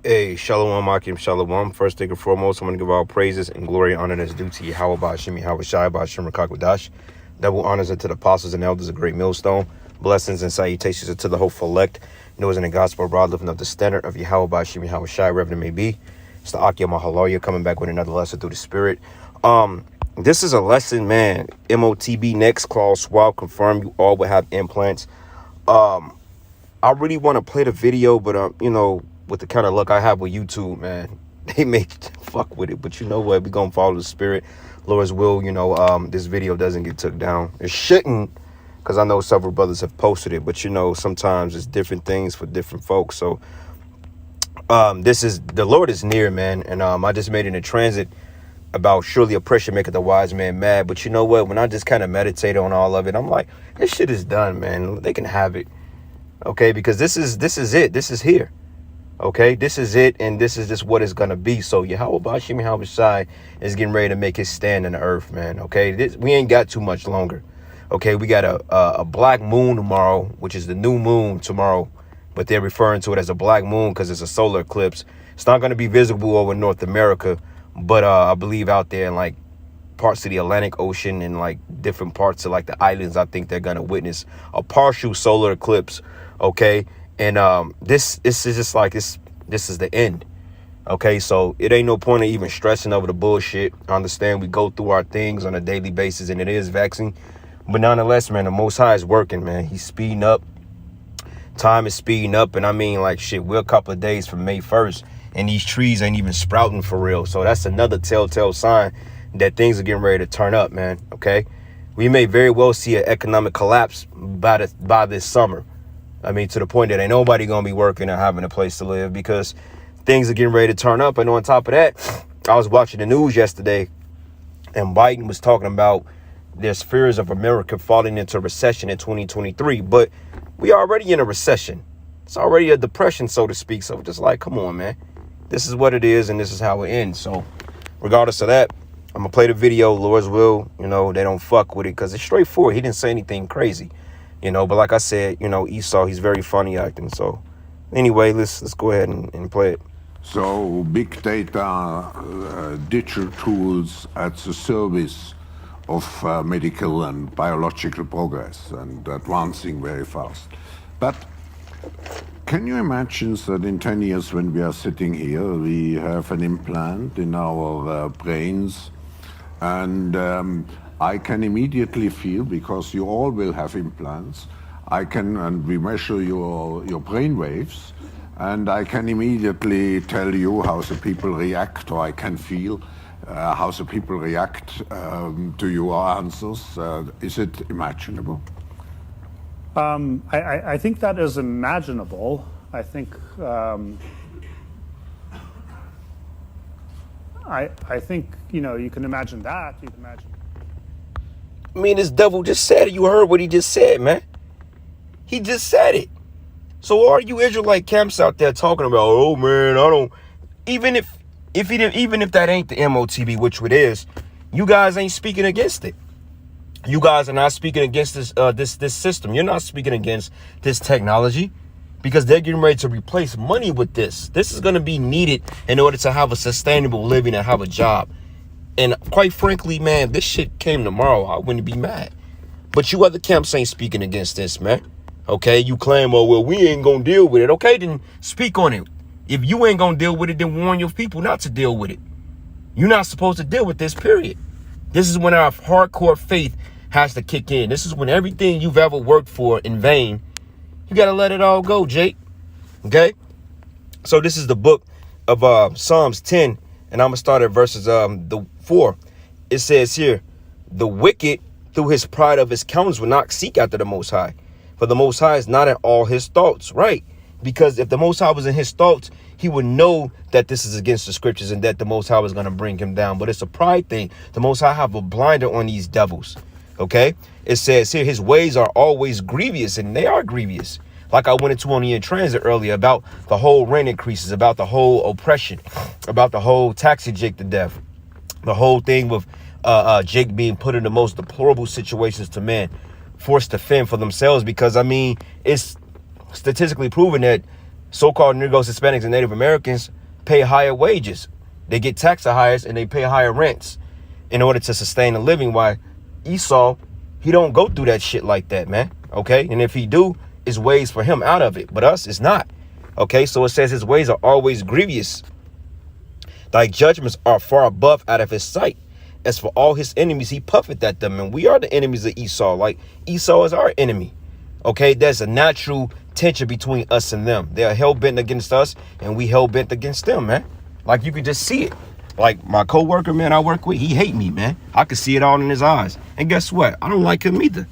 Hey, Shalom, Akim, Shalom. First thing and foremost, I'm going to give all praises and glory and honor that's due to Yahweh Ba'ashim, Yahweh Shai Ba'ashim Rakakwadash. Double honors unto the apostles and elders of Great Millstone. Blessings and salutations unto the hopeful elect. Those in the gospel abroad, lifting up the standard of Yahweh Ba'ashim, Yahweh Shai, Reverend may be. It's the Akia Mahaloya coming back with another lesson through the Spirit. This is a lesson, man. MOTB next clause swab confirm you all will have implants. I really want to play the video, but with the kind of luck I have with YouTube, man, they may fuck with it. But you know what? We're gonna follow the Spirit. Lord's will, this video doesn't get took down. It shouldn't, because I know several brothers have posted it, but sometimes it's different things for different folks. So the Lord is near, man. And I just made it in transit about surely oppression maketh the wise man mad. But you know what? When I just kind of meditate on all of it, I'm like, this shit is done, man. They can have it. Okay, because this is it. This is here. Okay, this is it, and this is just what it's gonna be. So Yahweh Ba'ashim Yahweh Shai is getting ready to make his stand in the earth, man. Okay, we ain't got too much longer. Okay, we got a black moon tomorrow, which is the new moon tomorrow, but they're referring to it as a black moon because it's a solar eclipse. It's not gonna be visible over North America, but I believe out there in like parts of the Atlantic Ocean and like different parts of like the islands, I think they're gonna witness a partial solar eclipse. Okay, and this is just like this is the end. Okay, so it ain't no point of even stressing over the bullshit. I understand we go through our things on a daily basis, and it is vexing, but nonetheless, man, the Most High is working, man. He's speeding up. Time is speeding up, and I mean, like, shit, we're a couple of days from May 1st, and these trees ain't even sprouting for real. So that's another telltale sign that things are getting ready to turn up, man. Okay, we may very well see an economic collapse by this summer. I mean, to the point that ain't nobody gonna be working or having a place to live because things are getting ready to turn up. And on top of that, I was watching the news yesterday, and Biden was talking about there's fears of America falling into recession in 2023. But we already in a recession. It's already a depression, so to speak. So just like, come on, man. This is what it is, and this is how it ends. So regardless of that, I'm gonna play the video. Lord's will, they don't fuck with it because it's straightforward. He didn't say anything crazy. But like I said, Esau, he's very funny acting. So anyway, let's go ahead and play it. So big data, digital tools at the service of medical and biological progress and advancing very fast. But can you imagine that in 10 years when we are sitting here, we have an implant in our brains and I can immediately feel, because you all will have implants, and we measure your brain waves, and I can immediately tell you how the people react, or I can feel how the people react to your answers. Is it imaginable? I think that is imaginable. I think I think you can imagine that. You can imagine. I mean, this devil just said it. You heard what he just said, man. He just said it. So all you Israelite camps out there talking about, oh man, I don't. Even if that ain't the MOTB, which it is, you guys ain't speaking against it. You guys are not speaking against this system. You're not speaking against this technology because they're getting ready to replace money with this. This is going to be needed in order to have a sustainable living and have a job. And quite frankly, man, this shit came tomorrow. I wouldn't be mad. But you other camps ain't speaking against this, man. Okay, you claim, oh, well, we ain't going to deal with it. Okay, then speak on it. If you ain't going to deal with it, then warn your people not to deal with it. You're not supposed to deal with this, period. This is when our hardcore faith has to kick in. This is when everything you've ever worked for in vain, you got to let it all go, Jake. Okay? So this is the book of Psalms 10, and I'm going to start at verses 4. It says here, the wicked, through his pride of his countenance, will not seek after the Most High. For the Most High is not in all his thoughts, right? Because if the Most High was in his thoughts, he would know that this is against the scriptures and that the Most High was going to bring him down. But it's a pride thing. The Most High have a blinder on these devils. Okay? It says here, his ways are always grievous, and they are grievous. Like I went into on the in transit earlier about the whole rent increases, about the whole oppression, about the whole taxing Jake to death, the whole thing with Jake being put in the most deplorable situations to men, forced to fend for themselves. Because I mean, it's statistically proven that So-called Negroes, Hispanics, and Native Americans pay higher wages. They get taxed higher and they pay higher rents in order to sustain a living. Why Esau, he don't go through that shit like that, man. Okay. And if he do, it's ways for him out of it. But us, it's not. Okay. So it says his ways are always grievous. Thy judgments are far above out of his sight. As for all his enemies, he puffeth at them. And we are the enemies of Esau. Like Esau is our enemy. Okay. There's a natural tension between us and them. They are hell-bent against us and we hell-bent against them, man. Like you can just see it. Like my co-worker, man, I work with, he hate me, man. I can see it all in his eyes. And guess what? I don't like him either.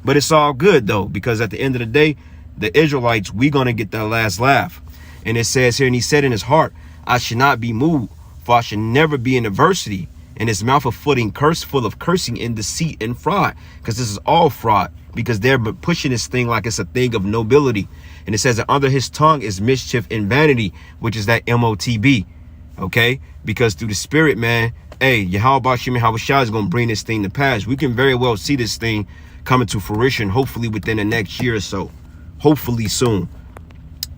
But it's all good, though, because at the end of the day, the Israelites, we going to get that last laugh. And it says here, and he said in his heart, I should not be moved, for I should never be in adversity. And his mouth a footing curse, full of cursing and deceit and fraud. Because this is all fraud, because they're pushing this thing like it's a thing of nobility. And it says that under his tongue is mischief and vanity, which is that MOTB. Okay, because through the spirit, man, hey, Yahweh Shem Yahushua is going to bring this thing to pass. We can very well see this thing coming to fruition, hopefully within the next year or so, hopefully soon.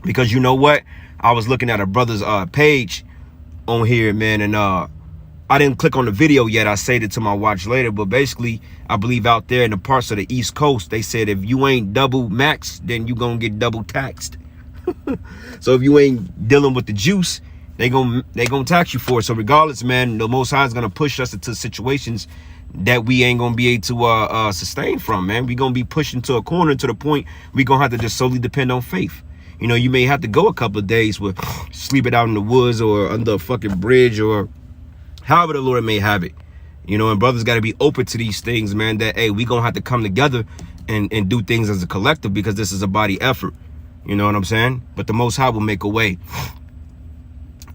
Because you know what? I was looking at a brother's page on here, man, and I didn't click on the video yet. I saved it to my watch later. But basically, I believe out there in the parts of the East Coast, they said if you ain't double maxed, then you going to get double taxed. So if you ain't dealing with the juice, they gonna tax you for it. So regardless, man, the Most High is gonna push us into situations that we ain't gonna be able to sustain from, man. We gonna be pushed into a corner to the point we gonna have to just solely depend on faith. You know, you may have to go a couple of days with sleeping out in the woods or under a fucking bridge or however the Lord may have it. You know, and brothers got to be open to these things, man, that, hey, we gonna have to come together and do things as a collective, because this is a body effort. You know what I'm saying? But the Most High will make a way.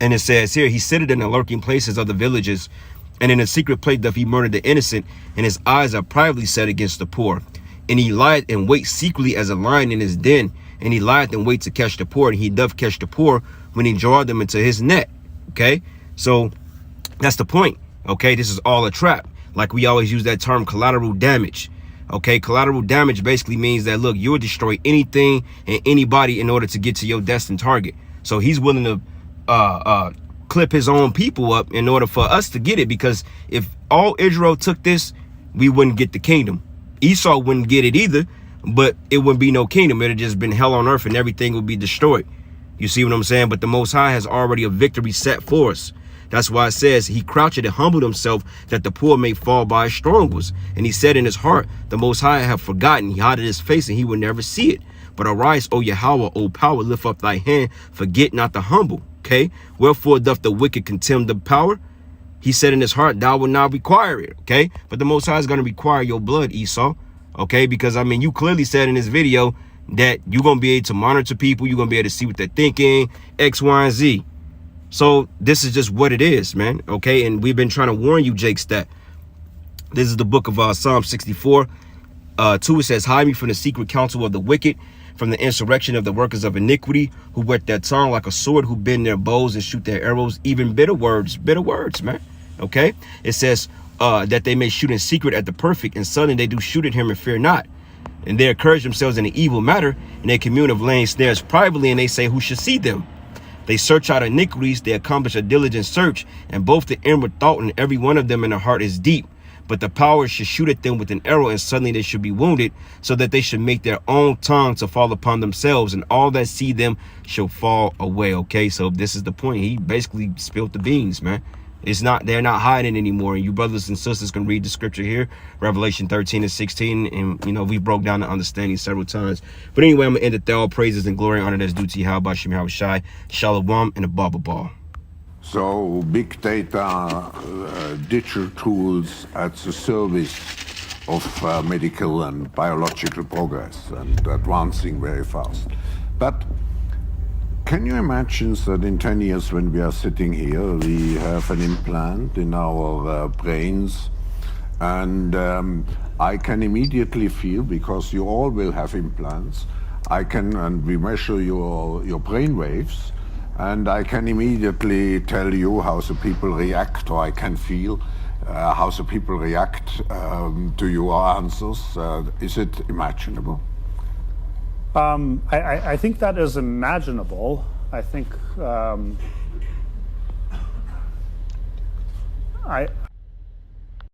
And it says here, he sitteth in the lurking places of the villages, and in a secret place doth he murder the innocent, and his eyes are privately set against the poor. And he lieth and waits secretly as a lion in his den, and he lieth and waits to catch the poor, and he doth catch the poor when he draw them into his net. Okay, so that's the point. Okay, this is all a trap. Like we always use that term, collateral damage. Okay, collateral damage basically means that, look, you'll destroy anything and anybody in order to get to your destined target. So he's willing to clip his own people up in order for us to get it, because if all Israel took this, we wouldn't get the kingdom. Esau wouldn't get it either, but it wouldn't be no kingdom. It'd just been hell on earth and everything would be destroyed. You see what I'm saying? But the Most High has already a victory set for us. That's why it says he crouched and humbled himself that the poor may fall by his strong ones. And he said in his heart, the Most High have forgotten. He hid his face and he will never see it. But arise, O Yahweh, O power, lift up thy hand, forget not the humble. Okay, wherefore doth the wicked contemn the power? He said in his heart, thou will not require it. Okay, but the Most High is going to require your blood, Esau. Okay, because I mean, you clearly said in this video that you're going to be able to monitor people. You're going to be able to see what they're thinking, X, Y, and Z. So this is just what it is, man. Okay, and we've been trying to warn you, Jake Stat. This is the book of Psalm 64. 2, it says, hide me from the secret counsel of the wicked, from the insurrection of the workers of iniquity, who whet their tongue like a sword, who bend their bows and shoot their arrows, even bitter words, man. Okay, it says that they may shoot in secret at the perfect, and suddenly they do shoot at him and fear not. And they encourage themselves in an evil matter, and they commune of laying snares privately, and they say, who should see them? They search out iniquities, they accomplish a diligent search, and both the inward thought and every one of them in the heart is deep. But the power should shoot at them with an arrow, and suddenly they should be wounded, so that they should make their own tongue to fall upon themselves, and all that see them shall fall away. Okay, so this is the point. He basically spilled the beans, man. It's not, they're not hiding anymore. And you brothers and sisters can read the scripture here, Revelation 13 and 16. And, you know, we broke down the understanding several times. But anyway, I'm going to end it there. All praises and glory and honor that's due to Yahweh Shem Yahushua, Shalom, and a Baba Ball. So big data, digital tools at the service of medical and biological progress and advancing very fast. But can you imagine that in 10 years when we are sitting here, we have an implant in our brains, and I can immediately feel, because you all will have implants, and we measure your brain waves, and I can immediately tell you how the people react, or I can feel how the people react to your answers. Is it imaginable? I think that is imaginable. I think